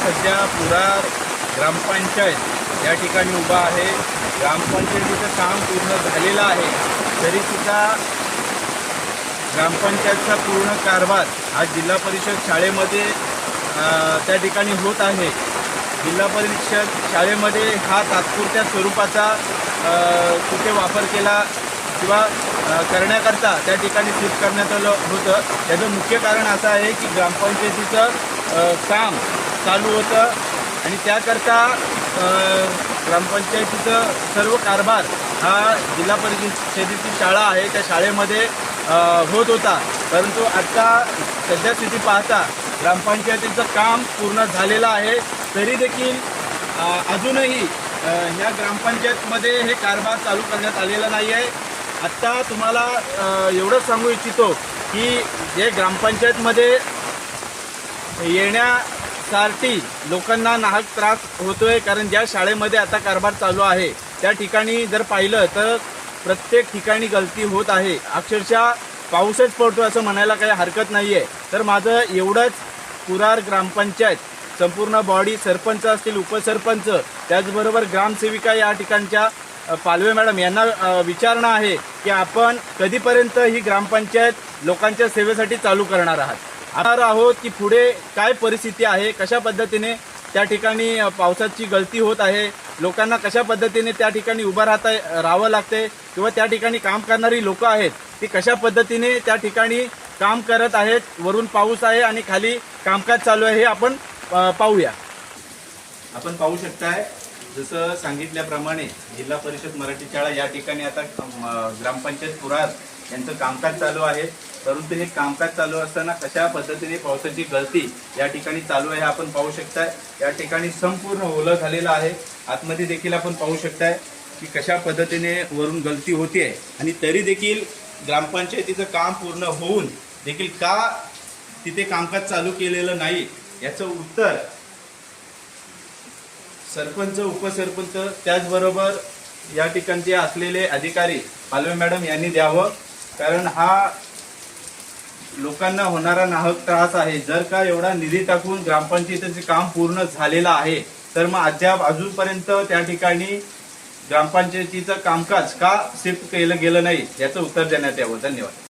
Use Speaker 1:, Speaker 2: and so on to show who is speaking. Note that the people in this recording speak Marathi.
Speaker 1: सध्या पुरार ग्रामपंचायत या ठिकाणी उभा आहे। ग्रामपंचायतीचं काम पूर्ण झालेलं आहे, तरीसुद्धा ग्रामपंचायतचा पूर्ण कारभार आज जिल्हा परिषद शाळेमध्ये त्या ठिकाणी होत आहे। जिल्हा परिषद शाळेमध्ये हा तात्पुरत्या स्वरूपाचा कुठे वापर केला किंवा करण्याकरता त्या ठिकाणी शिफ्ट करण्यात आलं होतं। त्याचं मुख्य कारण असं आहे की ग्रामपंचायतीचं काम चालू होतं आणि त्याकरता ग्रामपंचायतीचं सर्व कारभार हा जिल्हा परिषदेची शाळा आहे त्या शाळेमध्ये होत होता। परंतु आता सध्या स्थिती पाहता ग्रामपंचायतीचं काम पूर्ण झालेलं आहे, तरी देखील अजूनही ह्या ग्रामपंचायतमध्ये हे कारभार चालू करण्यात आलेला नाही आहे। आत्ता तुम्हाला एवढंच सांगू इच्छितो की जे ग्रामपंचायतमध्ये येण्यासाठी लोकांना नाहक त्रास होतोय, कारण ज्या शाळेमध्ये आता कारभार चालू आहे त्या ठिकाणी जर पाहिलं तर प्रत्येक ठिकाणी गलती होत आहे। अक्षरशः पाऊसच पडतो असं म्हणायला काही हरकत नाही आहे। तर माझं एवढंच पुरार ग्रामपंचायत संपूर्ण बॉडी, सरपंच असतील, उपसरपंच, त्याचबरोबर ग्रामसेविका या ठिकाणच्या पालवे मॅडम यांना विचारणं आहे की आपण कधीपर्यंत ही ग्रामपंचायत लोकांच्या सेवेसाठी चालू करणार आहोत की पुढे काय परिस्थिती आहे, कशा पद्धतीने त्या ठिकाणी पावसाची गळती होत आहे, लोकांना कशा पद्धतीने त्या ठिकाणी उभं राहावं लागते किंवा त्या ठिकाणी काम करणारी लोक आहेत ती कशा पद्धतीने त्या ठिकाणी काम करत आहेत। वरून पाऊस आहे आणि खाली कामकाज चालू आहे, हे आपण पाहूया। आपण पाहू शकताय जसं सांगितल्याप्रमाणे जिल्हा परिषद मराठी शाळा या ठिकाणी आता ग्रामपंचायत पुरार यांचं कामकाज चालू आहे। परंतु हे कामकाज चालू असताना कशा पद्धतीने पावसाची गळती या ठिकाणी चालू आहे आपण पाहू शकताय। या ठिकाणी संपूर्ण ओलं झालेलं आहे। आतमध्ये देखील आपण पाहू शकताय की कशा पद्धतीने वरून गळती होते आणि तरी देखील ग्रामपंचायतीचं काम पूर्ण होऊन देखील का तिथे कामकाज चालू केलेलं नाही याचं उत्तर सरपंच, उपसरपंच, त्याचबरोबर या ठिकाणचे असलेले अधिकारी पालवे मॅडम यांनी द्यावं, कारण हा लोकांना होणारा नाहक त्रास आहे। जर का एवढा निधी टाकून ग्रामपंचायतीचे काम पूर्ण झालेलं आहे तर मग अजूनपर्यंत त्या ठिकाणी ग्रामपंचायतीचं कामकाज का शिफ्ट केलं गेलं नाही याचं उत्तर देण्यात यावं। धन्यवाद।